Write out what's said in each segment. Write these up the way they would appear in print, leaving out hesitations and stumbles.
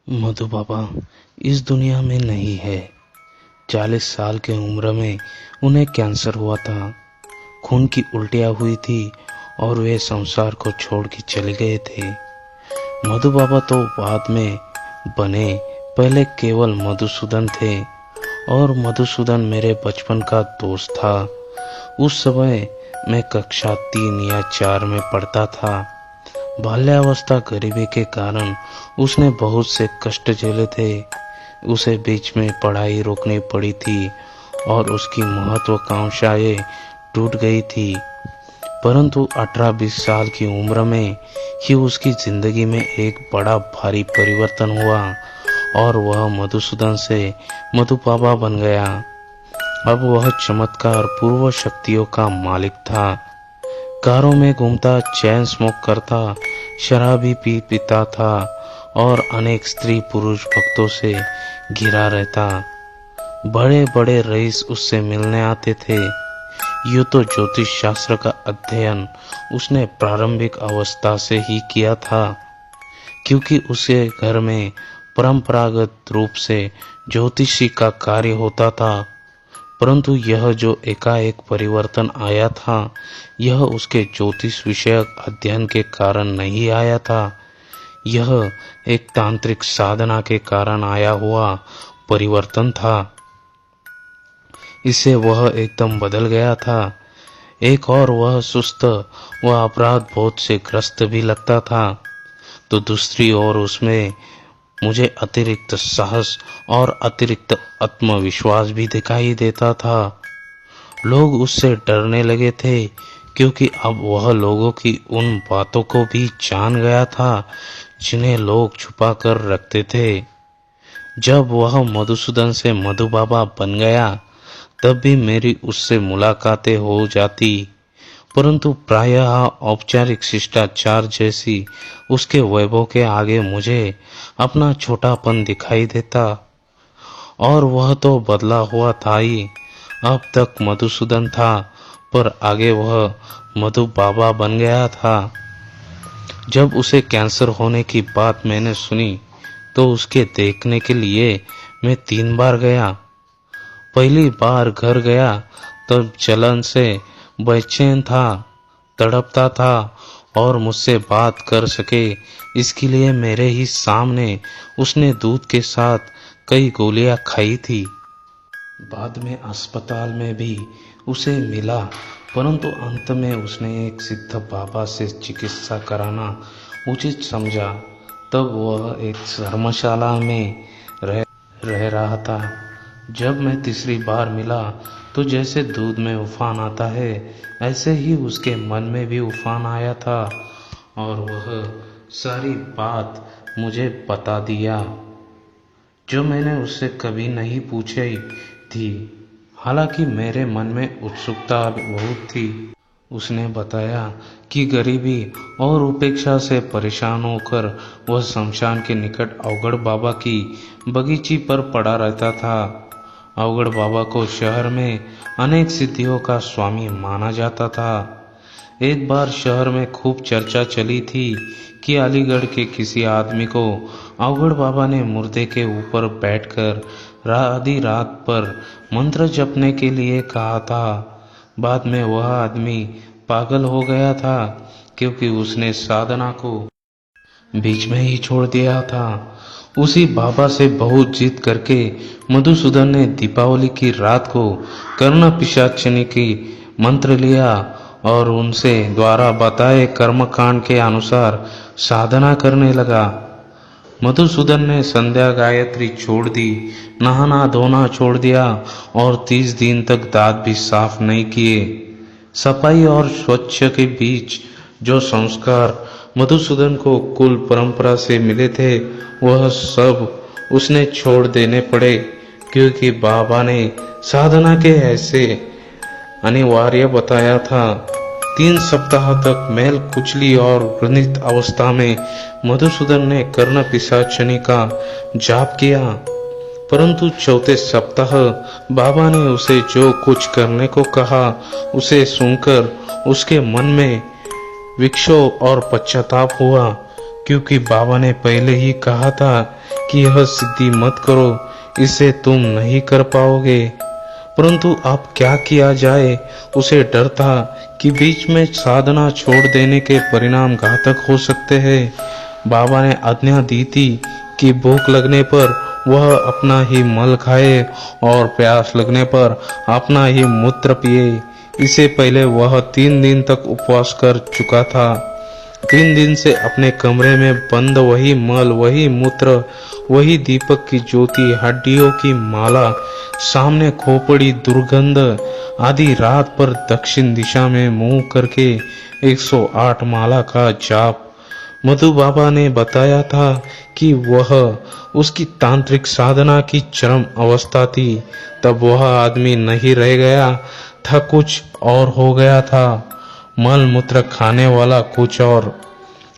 मधु बाबा इस दुनिया में नहीं है। 40 साल की उम्र में उन्हें कैंसर हुआ था। खून की उल्टियाँ हुई थी और वे संसार को छोड़ के चले गए थे। मधु बाबा तो बाद में बने, पहले केवल मधुसूदन थे और मधुसूदन मेरे बचपन का दोस्त था। उस समय मैं कक्षा 3 या 4 में पढ़ता था। बाल्यावस्था गरीबी के कारण उसने बहुत से कष्ट झेले थे। उसे बीच में पढ़ाई रोकनी पड़ी थी और उसकी महत्वाकांक्षाएं टूट गई थी। परंतु 18-20 साल की उम्र में ही उसकी जिंदगी में एक बड़ा भारी परिवर्तन हुआ और वह मधुसूदन से मधु बाबा बन गया। अब वह चमत्कार पूर्व शक्तियों का मालिक था। कारों में घूमता, चैन स्मोक करता, शराबी पीता था और अनेक स्त्री पुरुष भक्तों से घिरा रहता। बड़े बड़े रईस उससे मिलने आते थे। यूं तो ज्योतिष शास्त्र का अध्ययन उसने प्रारंभिक अवस्था से ही किया था, क्योंकि उसके घर में परंपरागत रूप से ज्योतिषी का कार्य होता था। परंतु यह जो एकाएक परिवर्तन आया था, यह उसके ज्योतिष विषयक अध्ययन के कारण नहीं आया था। यह एक तांत्रिक साधना के कारण आया हुआ परिवर्तन था। इससे वह एकदम बदल गया था। एक और वह सुस्त व अपराध बोध से ग्रस्त भी लगता था, तो दूसरी ओर उसमें मुझे अतिरिक्त साहस और अतिरिक्त आत्मविश्वास भी दिखाई देता था। लोग उससे डरने लगे थे, क्योंकि अब वह लोगों की उन बातों को भी जान गया था जिन्हें लोग छुपा कर रखते थे। जब वह मधुसूदन से मधु बाबा बन गया, तब भी मेरी उससे मुलाकातें हो जाती, परंतु प्रायः औपचारिक शिष्टाचार जैसी उसके वैभव के आगे मुझे अपना छोटापन दिखाई देता। और वह तो बदला हुआ था ही। अब तक मधुसूदन था, पर आगे वह मधु बाबा बन गया था। जब उसे कैंसर होने की बात मैंने सुनी, तो उसके देखने के लिए मैं 3 बार गया। पहली बार घर गया तब जलन से बेचैन था, तड़पता था और मुझसे बात कर सके इसके लिए मेरे ही सामने उसने दूध के साथ कई गोलियां खाई थी। बाद में अस्पताल में भी उसे मिला, परंतु अंत में उसने एक सिद्ध बाबा से चिकित्सा कराना उचित समझा। तब वह एक धर्मशाला में रह रहा था। जब मैं तीसरी बार मिला, तो जैसे दूध में उफान आता है, ऐसे ही उसके मन में भी उफान आया था और वह सारी बात मुझे बता दिया, जो मैंने उससे कभी नहीं पूछी थी। हालांकि मेरे मन में उत्सुकता बहुत थी। उसने बताया कि गरीबी और उपेक्षा से परेशान होकर वह शमशान के निकट अवगढ़ बाबा की बगीची पर पड़ा रहता था। अवगढ़ बाबा को शहर में अनेक सिद्धियों का स्वामी माना जाता था। एक बार शहर में खूब चर्चा चली थी कि अलीगढ़ के किसी आदमी को अवगढ़ बाबा ने मुर्दे के ऊपर बैठकर आधी रात पर मंत्र जपने के लिए कहा था। बाद में वह आदमी पागल हो गया था, क्योंकि उसने साधना को बीच में ही छोड़ दिया था। उसी बाबा से बहुत जिद करके मधुसूदन ने दीपावली की रात को कर्ण पिशाचिनी की मंत्र लिया और उनसे द्वारा बताए कर्मकांड के अनुसार साधना करने लगा। मधुसूदन ने संध्या गायत्री छोड़ दी, नहाना धोना छोड़ दिया और 30 दिन तक दांत भी साफ नहीं किए। सफाई और स्वच्छ के बीच जो संस्कार मधुसूदन को कुल परंपरा से मिले थे, वह सब उसने छोड़ देने पड़े, क्योंकि बाबा ने साधना के ऐसे अनिवार्य बताया था। 3 सप्ताह तक मैल कुचली और व्रणित अवस्था में मधुसूदन ने कर्ण पिशाचिनी का जाप किया, परंतु चौथे सप्ताह बाबा ने उसे जो कुछ करने को कहा, उसे सुनकर उसके मन में विक्षोभ और पश्चाताप हुआ। क्योंकि बाबा ने पहले ही कहा था कि यह सिद्धि मत करो, इसे तुम नहीं कर पाओगे। परंतु अब क्या किया जाए, उसे डर था कि बीच में साधना छोड़ देने के परिणाम घातक हो सकते हैं। बाबा ने आज्ञा दी थी कि भूख लगने पर वह अपना ही मल खाए और प्यास लगने पर अपना ही मूत्र पिए। इससे पहले वह 3 दिन तक उपवास कर चुका था। 3 दिन से अपने कमरे में बंद वही मल, वही मूत्र, वही दीपक की ज्योति, हड्डियों की माला, सामने खोपड़ी दुर्गंध, आधी रात पर दक्षिण दिशा में मुंह करके 108 माला का जाप। मधु बाबा ने बताया था कि वह उसकी तांत्रिक साधना की चरम अवस्था थी। तब वह आदमी नहीं रह गया था, कुछ और हो गया था। मल मूत्र खाने वाला कुछ और।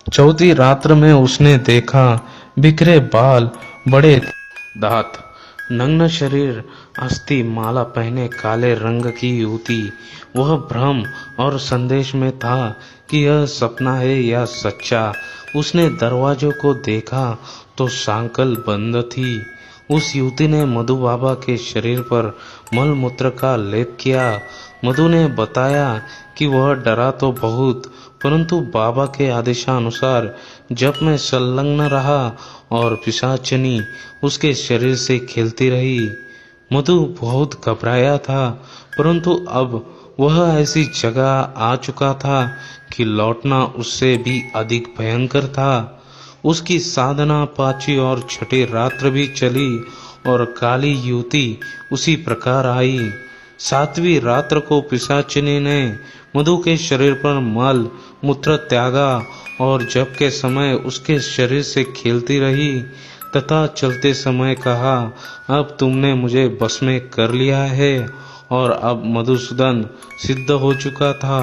चौथी रात्र में उसने देखा बिखरे बाल, बड़े दांत, नग्न शरीर, अस्थि माला पहने काले रंग की युवती। वह भ्रम और संदेश में था कि यह सपना है या सच्चा। उसने दरवाजों को देखा तो सांकल बंद थी। उस युवती ने मधु बाबा के शरीर पर मल मूत्र का लेप किया। मधु ने बताया कि वह डरा तो बहुत, परंतु बाबा के आदेशानुसार जब मैं संलग्न रहा और पिशाचिनी उसके शरीर से खेलती रही। मधु बहुत घबराया था, परंतु अब वह ऐसी जगह आ चुका था कि लौटना उससे भी अधिक भयंकर था। उसकी साधना 5वीं और 6ठी रात्र भी चली और काली युवती उसी प्रकार आई। 7वीं रात्र को पिशाचिनी ने मधु के शरीर पर मल मूत्र त्यागा और जप के समय उसके शरीर से खेलती रही तथा चलते समय कहा, अब तुमने मुझे बस में कर लिया है। और अब मधुसूदन सिद्ध हो चुका था,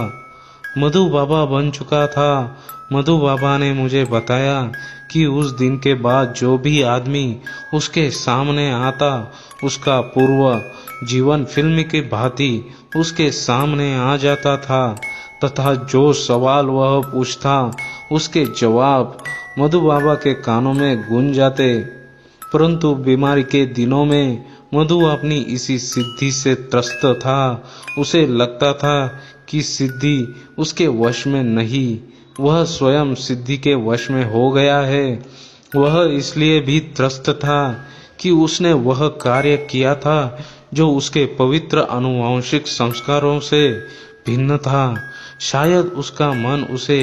मधु बाबा बन चुका था। मधु बाबा ने मुझे बताया कि उस दिन के बाद जो भी आदमी उसके सामने आता, उसका पूर्व जीवन फिल्म की भांति उसके सामने आ जाता था तथा जो सवाल वह पूछता, उसके जवाब मधु बाबा के कानों में गूंज जाते। परंतु बीमारी के दिनों में मधु अपनी इसी सिद्धि से त्रस्त था। उसे लगता था कि सिद्धि उसके वश में नहीं, वह स्वयं सिद्धि के वश में हो गया है। वह इसलिए भी त्रस्त था कि उसने वह कार्य किया था जो उसके पवित्र आनुवंशिक संस्कारों से भिन्न था। शायद उसका मन उसे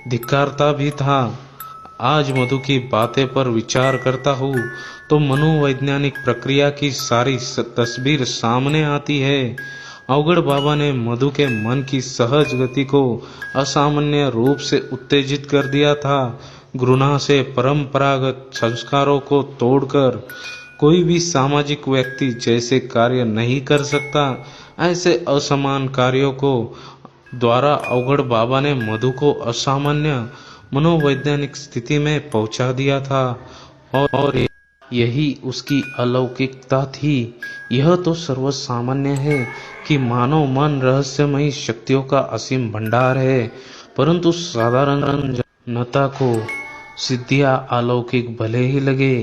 धिक्कारता भी था। आज मधु की बातें पर विचार करता हूँ तो मनोवैज्ञानिक प्रक्रिया की सारी तस्वीर सामने आती है। अवगढ़ बाबा ने मधु के मन की सहज गति को असामान्य रूप से उत्तेजित कर दिया था। घृणा से परंपरागत संस्कारों को तोड़कर कोई भी सामाजिक व्यक्ति जैसे कार्य नहीं कर सकता, ऐसे असमान कार्यों को द्वारा अवगढ़ बाबा ने मधु को असामान्य मनोवैज्ञानिक स्थिति में पहुंचा दिया था और यही उसकी अलौकिकता थी। यह तो सर्वसामान्य है कि मानव मन रहस्यमयी शक्तियों का असीम भंडार है, परंतु साधारण जनता को सिद्धियां अलौकिक भले ही लगे,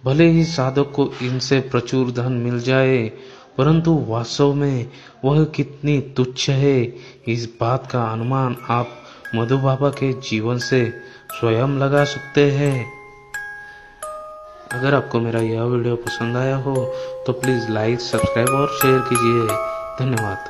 भले ही साधक को इनसे प्रचुर धन मिल जाए, परंतु वास्तव में वह कितनी तुच्छ है, इस बात का अनुमान आप मधु बाबा के जीवन से स्वयं लगा सकते हैं। अगर आपको मेरा यह वीडियो पसंद आया हो तो प्लीज़ लाइक, सब्सक्राइब और शेयर कीजिए। धन्यवाद।